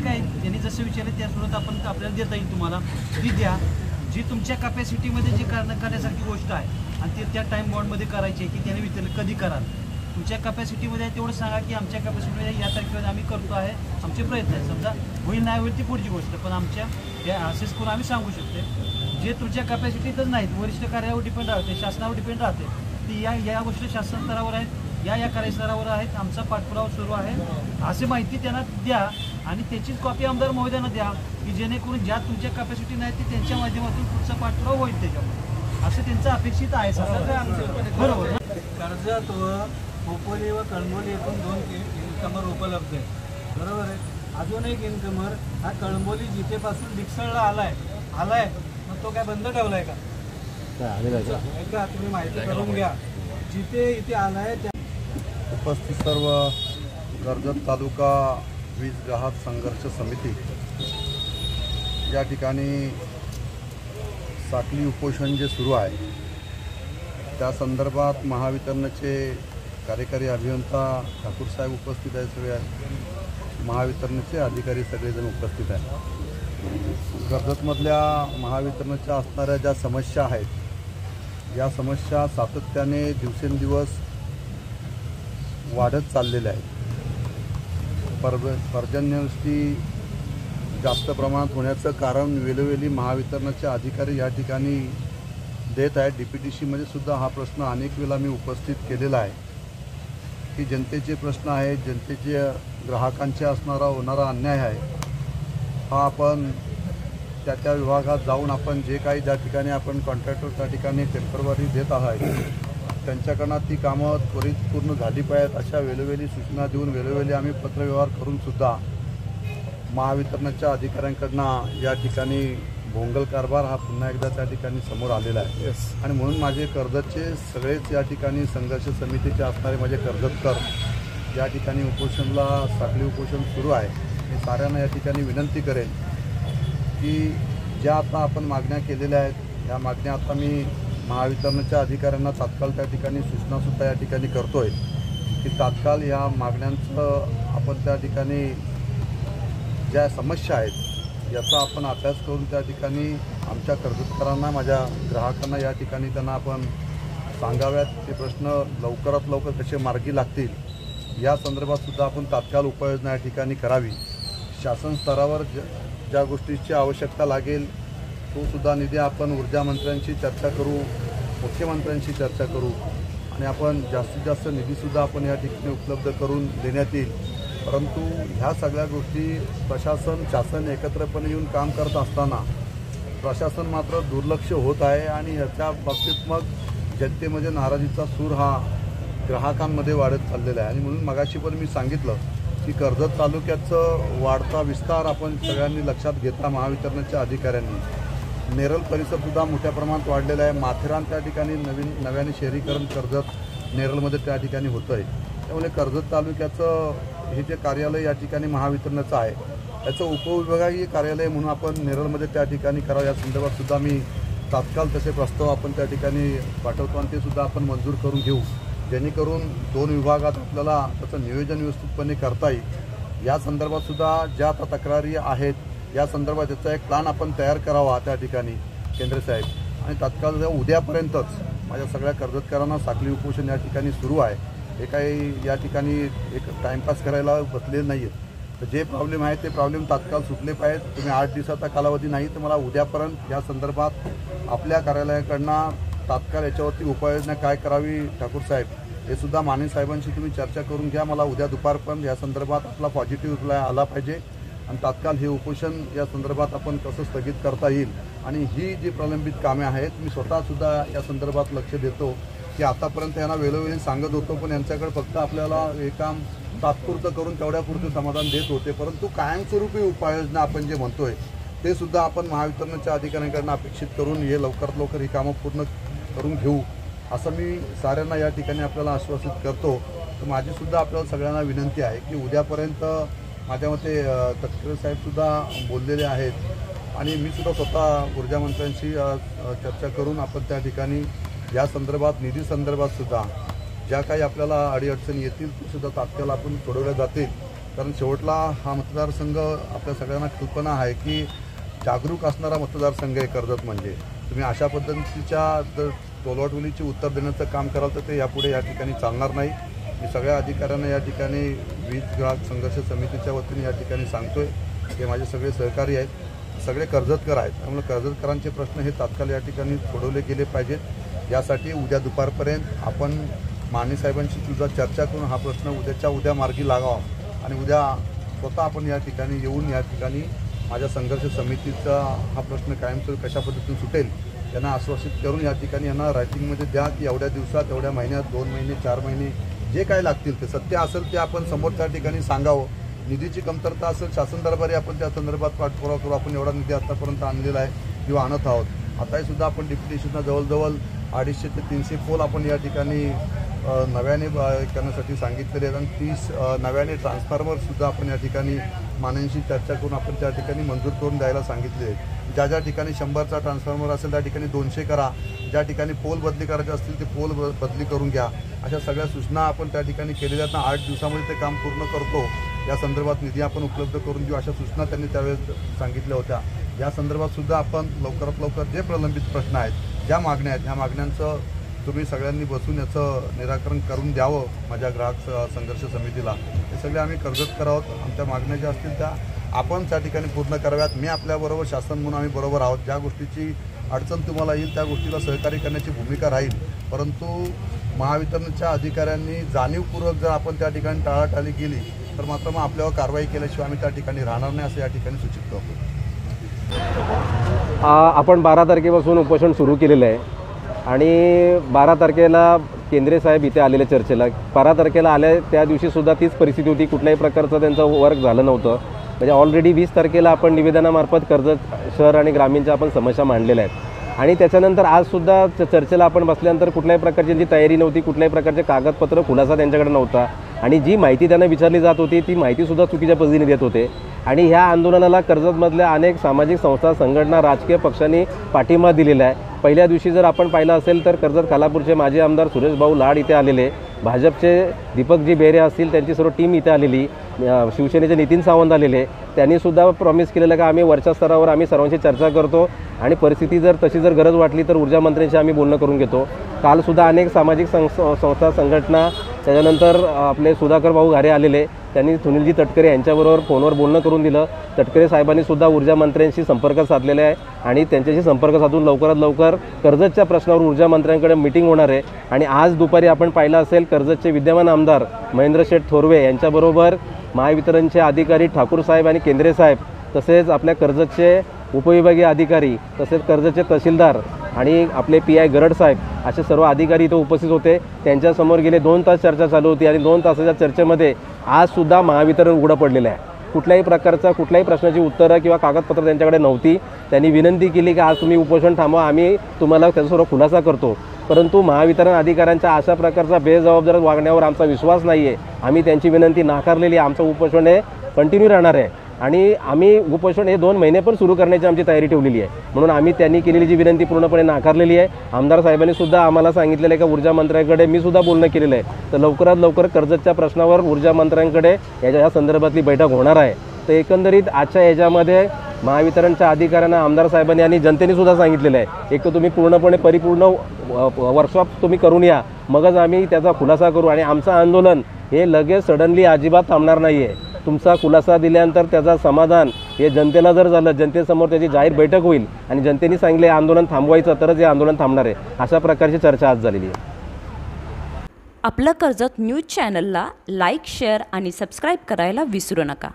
काय त्यांनी जसं विचारलं त्याचबरोबर आपण आपल्याला देता येईल तुम्हाला ती द्या, जी तुमच्या कॅपॅसिटीमध्ये जी करण्यासारखी गोष्ट आहे आणि ते त्या टाईम बॉन्डमध्ये करायची आहे की त्याने विचारलं कधी कराल, तुमच्या कॅपॅसिटीमध्ये तेवढं सांगा की आमच्या कॅपॅसिटीमध्ये या तारखेमध्ये आम्ही करतो आहे, आमचे प्रयत्न आहे. समजा होईल नाही होईल ती पुढची गोष्ट, पण आमच्या या असेस करून आम्ही सांगू शकतो. जे तुमच्या कॅपॅसिटीतच नाहीत, वरिष्ठ कार्यावर डिपेंड राहते, शासनावर डिपेंड राहते, ती या गोष्टी शासन स्तरावर आहेत, या कार्यस्तरावर आहेत, आमचा पाठपुरावा सुरू आहे, अशी माहिती त्यांना द्या आणि त्याचीच कॉपी आमदार महोदयांना द्या की जेणेकरून ज्या तुमच्या कॅपॅसिटी नाही ते त्यांच्या माध्यमातून पुढचा पाठपुरावा होईल त्याच्यावर, असं त्यांचं अपेक्षित आहे. बरोबर. कर्जत व खोपोली व कळंबोली एकूण 2 इन्कमर उपलब्ध आहे, बरोबर आहे. अजून एक इन्कमर हा कळंबोली जिथेपासून डिक्सळला आलाय मग तो काय बंद ठेवलाय का? ऐका, तुम्ही माहिती करून घ्या. जिथे इथे आलाय त्या उपस्थित सर्व कर्जत तालुका वीज ग्राहक संघर्ष समिती या ठिकाणी साखळी उपोषण जे सुरू आहे त्या संदर्भात महावितरणचे कार्यकारी अभियंता ठाकूर साहेब उपस्थित आहे, सगळे महावितरणचे अधिकारी सगळेजण उपस्थित आहेत. कर्जतमधल्या महावितरणच्या असणाऱ्या ज्या समस्या आहेत या समस्या सातत्याने दिवसेंदिवस वाढत चाललेल्या आहेत. पर्जन्यवृष्टी जास्त प्रमाणात होण्याचं कारण वेळोवेळी महावितरणचे अधिकारी या ठिकाणी देत आहेत. DPTCमध्ये सुद्धा हा प्रश्न अनेक वेळा मी उपस्थित केलेला आहे की जनतेचे प्रश्न आहेत, जनतेचे ग्राहकांचे होणारा अन्याय आहे हा आपण त्या विभागात जाऊन आपण जे काही ज्या ठिकाणी आपण कॉन्ट्रॅक्टर त्या ठिकाणी टेम्पररी देत आहात त्यांच्याकडनं ती कामं त्वरित पूर्ण झाली पाहिजेत अशा वेळोवेळी सूचना देऊन वेळोवेळी आम्ही पत्रव्यवहार करूनसुद्धा महावितरणच्या अधिकाऱ्यांकडनं या ठिकाणी भोंगल कारभार हा पुन्हा एकदा त्या ठिकाणी समोर आलेला आहे. आणि म्हणून माझे कर्जतचे सगळेच या ठिकाणी संघर्ष समितीचे असणारे माझे कर्जतकर या ठिकाणी उपोषणला साखळी उपोषण सुरू आहे. मी साऱ्यांना या ठिकाणी विनंती करेन की ज्या आता आपण मागण्या केलेल्या आहेत या मागण्या आता मी महावितरणच्या अधिकाऱ्यांना तात्काळ त्या ठिकाणी सूचनासुद्धा या ठिकाणी करतो आहे की तात्काळ या मागण्यांचं आपण त्या ठिकाणी ज्या समस्या आहेत याचा आपण अभ्यास करून त्या ठिकाणी आमच्या कर्जतकरांना माझ्या ग्राहकांना या ठिकाणी त्यांना आपण सांगाव्यात. ते प्रश्न लवकरात लवकर कसे मार्गी लागतील या संदर्भातसुद्धा आपण तात्काळ उपाययोजना या ठिकाणी करावी. शासन स्तरावर ज्या गोष्टीची आवश्यकता लागेल तो सुद्धा निधी आपण ऊर्जा मंत्र्यांशी चर्चा करू, मुख्यमंत्र्यांशी चर्चा करू आणि आपण जास्तीत जास्त निधीसुद्धा आपण या ठिकाणी उपलब्ध करून देण्यात येईल. परंतु ह्या सगळ्या गोष्टी प्रशासन शासन एकत्रपणे येऊन काम करत असताना प्रशासन मात्र दुर्लक्ष होत आहे आणि ह्याच्या बाबतीत मग जनतेमध्ये नाराजीचा सूर हा ग्राहकांमध्ये वाढत चाललेला आहे. आणि म्हणून मगाशी पण मी सांगितलं की कर्जत तालुक्याचं वाढता विस्तार आपण सगळ्यांनी लक्षात घेतला. महावितरणच्या अधिकाऱ्यांनी नेरळ परिसरसुद्धा मोठ्या प्रमाणात वाढलेला आहे. माथेरान त्या ठिकाणी नव्याने शहरीकरण कर्जत नेरळमध्ये त्या ठिकाणी होतं आहे. त्यामुळे कर्जत तालुक्याचं हे जे कार्यालय या ठिकाणी महावितरणचं आहे त्याचं उपविभागीय कार्यालय म्हणून आपण नेरळमध्ये त्या ठिकाणी करावं या संदर्भात सुद्धा मी तात्काळ तसे प्रस्ताव आपण त्या ठिकाणी पाठवतो आणि ते सुद्धा आपण मंजूर करून घेऊ जेणेकरून 2 विभागात आपल्याला त्याचं नियोजन व्यवस्थितपणे करता येईल. या संदर्भात सुद्धा ज्या आता तक्रारी आहेत या संदर्भात त्याचा एक प्लॅन आपण तयार करावा त्या ठिकाणी केंद्र साहेब आणि तात्काळ उद्यापर्यंतच माझ्या सगळ्या कर्जतकरांना साखळी उपोषण या ठिकाणी सुरू आहे. हे काही या ठिकाणी एक टाईमपास करायला बसलेले नाही आहेत. तर जे प्रॉब्लेम आहेत ते प्रॉब्लेम तात्काळ सुटले पाहिजेत. तुम्ही 8 दिवसाचा कालावधी नाही तर मला उद्यापर्यंत या संदर्भात आपल्या कार्यालयाकडनं तात्काळ याच्यावरती उपाययोजना काय करावी ठाकूर साहेब हे सुद्धा माने साहेबांशी तुम्ही चर्चा करून घ्या. मला उद्या दुपारपर्यंत या संदर्भात आपला पॉझिटिव्ह रिप्लाय आला पाहिजे आणि तात्काळ हे उपोषण या संदर्भात आपण कसं स्थगित करता येईल आणि ही जी प्रलंबित कामे आहेत मी स्वतःसुद्धा या संदर्भात लक्ष देतो की आतापर्यंत यांना वेळोवेळी सांगत होतो पण यांच्याकडे फक्त आपल्याला हे काम तात्पुरतं करून तेवढ्यापुरतं समाधान देत होते. परंतु कायमस्वरूपी उपाययोजना आपण जे म्हणतोय ते सुद्धा आपण महावितरणच्या अधिकाऱ्यांकडून अपेक्षित करून हे लवकरात लवकर ही कामं पूर्ण करून घेऊ असं मी साऱ्यांना या ठिकाणी आपल्याला आश्वासित करतो. तर माझीसुद्धा आपल्याला सगळ्यांना विनंती आहे की उद्यापर्यंत माझ्या मते तटकरे साहेबसुद्धा बोललेले आहेत आणि मी सुद्धा स्वतः ऊर्जा मंत्र्यांशी चर्चा करून आपण त्या ठिकाणी या संदर्भात निधी संदर्भात सुद्धा ज्या काही आपल्याला अडीअडचणी येतील ते सुद्धा तात्काळ आपण सोडवल्या जातील कारण शेवटला हा मतदारसंघ आपल्या सगळ्यांना कल्पना आहे की जागरूक असणारा मतदारसंघ आहे कर्जत म्हणजे. तुम्ही अशा पद्धतीच्या जर टोलवाटोलीची उत्तर देण्याचं काम कराल तर ते यापुढे या ठिकाणी चालणार नाही. मी सगळ्या अधिकाऱ्यांना या ठिकाणी वीज ग्राहक संघर्ष समितीच्या वतीने या ठिकाणी सांगतोय ते माझे सगळे सहकारी आहेत, सगळे कर्जतकर आहेत. त्यामुळे कर्जतकरांचे प्रश्न हे तात्काळ या ठिकाणी सोडवले गेले पाहिजेत. यासाठी उद्या दुपारपर्यंत आपण माने साहेबांशी सुद्धा चर्चा करून हा प्रश्न उद्याच्या उद्या मार्गी लागावा आणि उद्या स्वतः आपण या ठिकाणी येऊन या ठिकाणी माझ्या संघर्ष समितीचा हा प्रश्न कायमस्वरूपी कशा पद्धतीने सुटेल त्यांना आश्वासित करून या ठिकाणी यांना रायटिंगमध्ये द्या की एवढ्या दिवसात, एवढ्या महिन्यात, 2 महिने, 4 महिने जे काय लागतील ते सत्य असेल ते आपण समोर त्या ठिकाणी सांगावं. निधीची कमतरता असेल शासन दरबारी आपण त्या संदर्भात पाठपुरावा करू. आपण एवढा निधी आतापर्यंत आणलेला आहे किंवा आणत आहोत. आताही सुद्धा आपण डिप्युटेशनला जवळजवळ 250 ते 300 पोल आपण या ठिकाणी नव्याने करण्यासाठी सांगितलेले आहेत आणि 30 नव्याने ट्रान्सफॉर्मरसुद्धा आपण या ठिकाणी मान्यांशी चर्चा करून आपण त्या ठिकाणी मंजूर करून द्यायला सांगितले आहेत. ज्या ज्या ठिकाणी 100चा ट्रान्सफॉर्मर असेल त्या ठिकाणी 200 करा. ज्या ठिकाणी पोल बदली करायचे असतील ते पोल बदली करून घ्या. अशा सगळ्या सूचना आपण त्या ठिकाणी केलेल्या आहेत. 8 दिवसामध्ये ते काम पूर्ण करतो. या संदर्भात निधी आपण उपलब्ध करून घेऊ अशा सूचना त्यांनी त्यावेळेस सांगितल्या होत्या. या संदर्भात सुद्धा आपण लवकरात लवकर जे प्रलंबित प्रश्न आहेत, ज्या मागण्या आहेत, ह्या मागण्यांचं तुम्ही सगळ्यांनी बसून याचं निराकरण करून द्यावं माझ्या ग्राहक संघर्ष समितीला. हे सगळे आम्ही कर्जतकर आहोत. आमच्या मागण्या ज्या असतील त्या आपण त्या ठिकाणी पूर्ण कराव्यात. मी आपल्याबरोबर शासन म्हणून आम्ही बरोबर आहोत. ज्या गोष्टीची अडचण तुम्हाला येईल त्या गोष्टीला सहकार्य करण्याची भूमिका राहील. परंतु महावितरणच्या अधिकाऱ्यांनी जाणीवपूर्वक जर आपण त्या ठिकाणी टाळाटाळी केली तर मात्र मग आपल्यावर कारवाई केल्याशिवाय आम्ही त्या ठिकाणी राहणार नाही असं या ठिकाणी सूचित करतो. आपण 12 तारखेपासून उपोषण सुरू केलेलं आहे आणि 12 तारखेला केंद्रे साहेब इथे आलेले चर्चेला. 12 तारखेला आले त्या दिवशीसुद्धा तीच परिस्थिती होती. कुठल्याही प्रकारचं त्यांचं वर्क झालं नव्हतं. म्हणजे ऑलरेडी 20 तारखेला आपण निवेदनामार्फत कर्जत शहर आणि ग्रामीणच्या आपण समस्या मांडलेल्या आहेत आणि त्याच्यानंतर आजसुद्धा चर्चेला आपण बसल्यानंतर कुठल्याही प्रकारची त्यांची तयारी नव्हती. कुठल्याही प्रकारचे कागदपत्र खुलासा त्यांच्याकडे नव्हता आणि जी माहिती त्यांना विचारली जात होती ती माहितीसुद्धा चुकीच्या पद्धतीने देत होते. आणि ह्या आंदोलनाला कर्जतमधल्या अनेक सामाजिक संस्था, संघटना, राजकीय पक्षांनी पाठिंबा दिलेला आहे. पहिल्या दिवशी जर आपण पाहिलं असेल तर कर्जत खालापूरचे माजी आमदार सुरेश भाऊ लाड इथे आलेले, भाजपचे दीपकजी बेहरे असतील त्यांची सर्व टीम इथे आलेली, शिवसेनेचे नितीन सावंत आलेले. त्यांनीसुद्धा प्रॉमिस केलेलं का आम्ही वरच्या स्तरावर आम्ही सर्वांशी चर्चा करतो आणि परिस्थिती जर तशी जर गरज वाटली तर ऊर्जा मंत्र्यांशी आम्ही बोलणं करून घेतो. कालसुद्धा अनेक सामाजिक संस्था, संघटना, त्याच्यानंतर आपले सुधाकर भाऊ घारे आलेले, त्यांनी सुनीलजी तटकरे यांच्याबरोबर फोनवर बोलणं करून दिलं. तटकरे साहेबांनीसुद्धा ऊर्जा मंत्र्यांशी संपर्क साधलेला आहे आणि त्यांच्याशी संपर्क साधून लवकरात लवकर कर्जतच्या प्रश्नावर ऊर्जा मंत्र्यांकडे मीटिंग होणार आहे. आणि आज दुपारी आपण पाहिलं असेल कर्जतचे विद्यमान आमदार महेंद्र शेठ थोरवे यांच्याबरोबर महावितरणचे अधिकारी ठाकूर साहेब आणि केंद्रे साहेब, तसेच आपल्या कर्जतचे उपविभागीय अधिकारी, तसेच कर्जतचे तहसीलदार आणि आपले PI गरड साहेब असे सर्व अधिकारी इथे उपस्थित होते. त्यांच्यासमोर गेले 2 तास चर्चा चालू होती आणि 2 तासाच्या चर्चेमध्ये आजसुद्धा महावितरण उघडं पडलेलं आहे. कुठल्याही प्रश्नाची उत्तरं किंवा कागदपत्र त्यांच्याकडे नव्हती. त्यांनी विनंती केली की आज तुम्ही उपोषण थांबवा, आम्ही तुम्हाला त्याचा सर्व खुलासा करतो. परंतु महावितरण अधिकाऱ्यांच्या अशा प्रकारचा बेजबाबदार वागण्यावर आमचा विश्वास नाही आहे. आम्ही त्यांची विनंती नाकारलेली. आमचं उपोषण हे कंटिन्यू राहणार आहे आणि आम्ही उपोषण हे 2 महिने पण सुरू करण्याची आमची तयारी ठेवलेली आहे. म्हणून आम्ही त्यांनी केलेली जी विनंती पूर्णपणे नाकारलेली आहे. आमदार साहेबांनी सुद्धा आम्हाला सांगितलेलं आहे का ऊर्जा मंत्र्यांकडे मी सुद्धा बोलणं केलेलं आहे. तर लवकरात लवकर कर्जतच्या प्रश्नावर ऊर्जा मंत्र्यांकडे या संदर्भातली बैठक होणार आहे. तर एकंदरीत आजच्या याच्यामध्ये महावितरणच्या अधिकाऱ्यांना आमदार साहेबांनी आणि जनतेने सुद्धा सांगितलेलं आहे एक तर तुम्ही पूर्णपणे परिपूर्ण वर्कशॉप तुम्ही करून या, मगच आम्ही त्याचा खुलासा करू आणि आमचं आंदोलन हे लगेच सडनली अजिबात थांबणार नाही आहे. तुमचा खुलासा दिल्यानंतर त्याचा समाधान हे जनतेला जर झालं, जनतेसमोर त्याची जाहीर बैठक होईल आणि जनतेने सांगितले आंदोलन थांबवायचं तरच हे आंदोलन थांबणार आहे. अशा प्रकारची चर्चा आज झालेली आहे. आपलं कर्जत न्यूज चॅनलला लाईक, शेअर आणि सबस्क्राईब करायला विसरू नका.